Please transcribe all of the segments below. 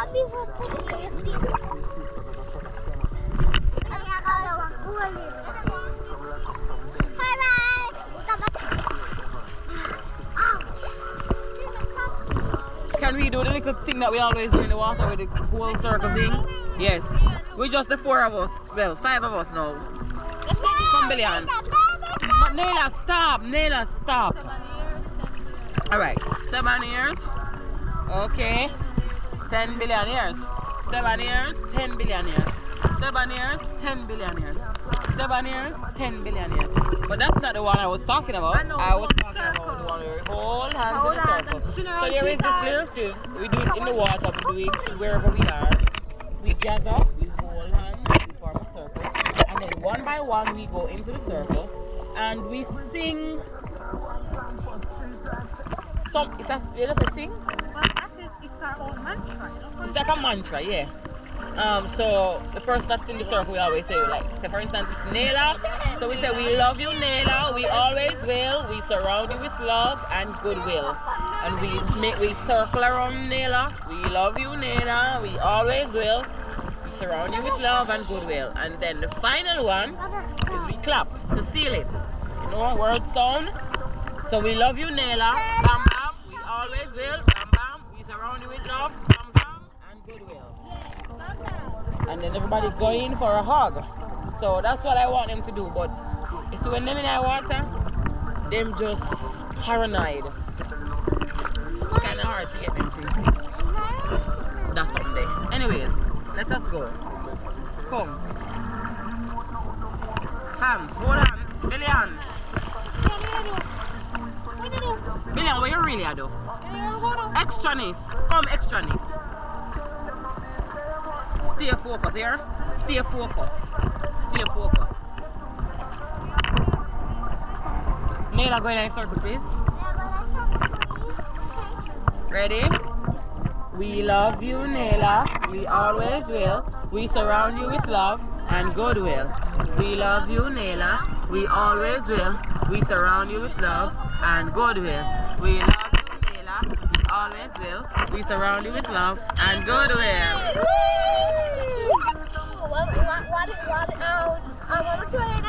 Can we do the little thing that we always do in the water with the whole circle thing? Yes. We're just the 4 of us. Well, 5 of us now. Come, Billion. Naila, stop. Naila, stop. Alright. 7 years. Okay. 10 billion years. 7 years. 10 billion years. 7 years. 10 billion years. 7 years. 10 billion years. But that's not the one I was talking about. I was talking about the one where we hold hands in a circle. So there is this little thing. We do it in the water. We do it wherever we are. We gather. We hold hands. We form a circle. And then one by one we go into the circle. And we sing. It's a sing? Well, actually, it's our own mantra. It's like a mantra, yeah. So the person that's in the circle, we always say, like, say for instance, it's Naila. So we say, we love you, Naila. We always will. We surround you with love and goodwill. And we circle around Naila. We love you, Naila. We always will. We surround you with love and goodwill. And then the final one is we clap to seal it. You know, word sound. So we love you, Naila. Bam bam. We always will. Bam bam. We surround you with love. Bam bam and goodwill. And then everybody go in for a hug. So that's what I want them to do. But you see, when them in the water, them just paranoid. It's kind of hard to get them free. That's something there. Anyways, let us go. Come. Hands, hold on. Billion. Billion, what you really do? Extraness. Come, extraness. Stay focused here. Stay focused. Stay focused. Naila, go in a circle, please. Ready? We love you, Naila. We always will. We surround you with love and goodwill. We love you, Naila. We always will. We surround you with love and goodwill. We love you, Naila. We always will. We surround you with love and goodwill.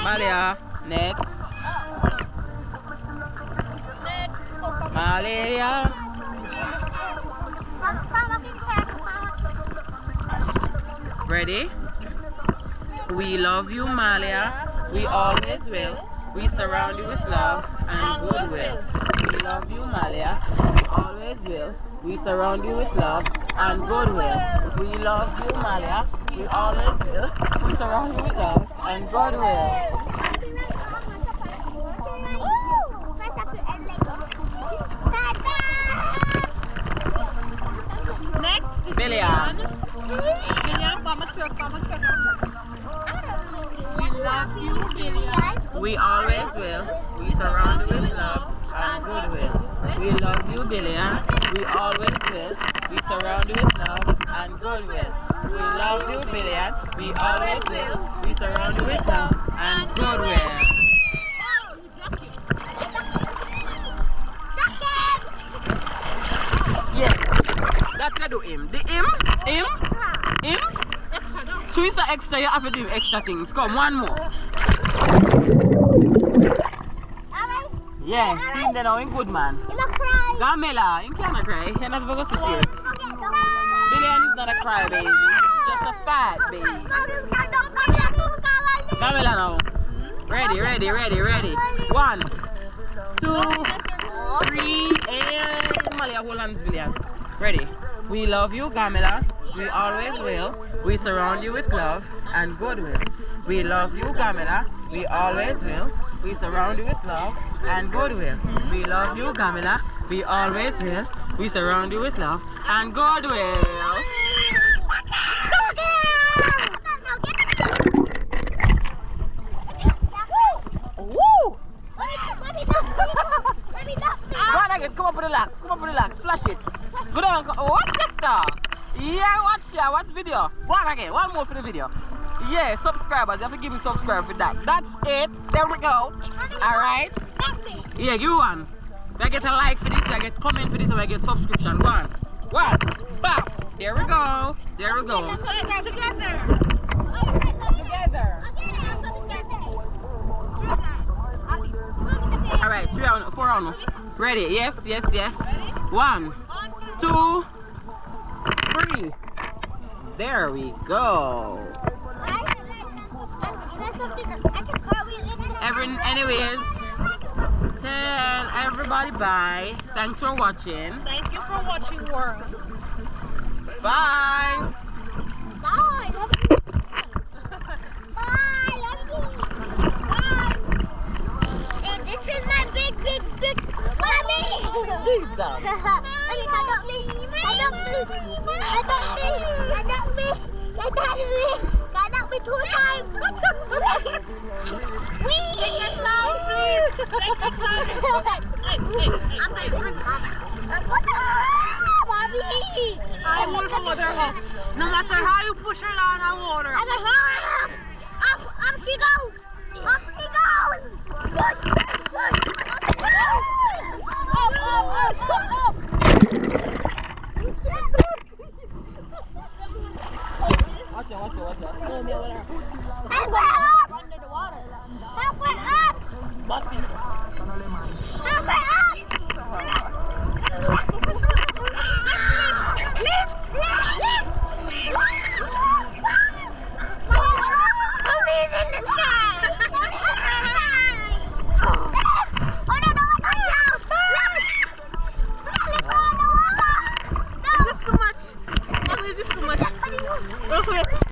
Malia, next. Malia. Ready? We love you, Malia. We always will. We surround you with love and goodwill. We love you, Malia. We always will. We surround you with love and goodwill. We love you, Malia. We always will. We surround you with love and goodwill. Next, Billion. Billion, come and check. We love you, Billion. We always will. We surround you with love and goodwill. We love you, Billion. We always will. We surround you with love and goodwill. We love you, Billion. We always will. We surround you with love and goodwill. Yeah, that's gonna do him. The him. Choose the extra, you have to do extra things. Come, one more. Yeah, see him there now, in good man. Gamela, you can't cry. You're not supposed to sit here. Billion is not a cry baby. It's just a fat baby. Gamela now. Ready. 1, 2, 3, and Malia, hold hands, Billion. Ready? We love you, Gamela. We always will. We surround you with love and goodwill. We love you, Gamela. We always will. We surround you with love and goodwill. We love you, Gamela. We always will. We surround you with love and goodwill. Woo! Go on again. Come up with the lax. Flash it. Go down. Watch this star. Yeah, watch video. Go on again. One more for the video. Yeah, subscribers. You have to give me subscribe for that. That's it. There we go. Alright. Yeah, give me one. I get a like for this, I get comment for this, and I get subscription. One. Bam. There we go. There we go. Together. Together. All right, 3 on, 4 on. Ready? Yes, yes, yes. 1, 2, 3. There we go. Anyways, tell everybody bye. Thanks for watching. Thank you for watching, world. Bye. Bye. Love you. Bye. Love you. Bye. And this is my big mommy. Jesus. Adopt me. Adopt me 2 times. Take your time, please. Take your time. Hey. I'm going to drink Mommy. I will hold her up. No matter how you push her down, I hold her. I can hold her up. Up she goes. Up she goes. Push. Up. Watch it. Help her up. Help her up. Must be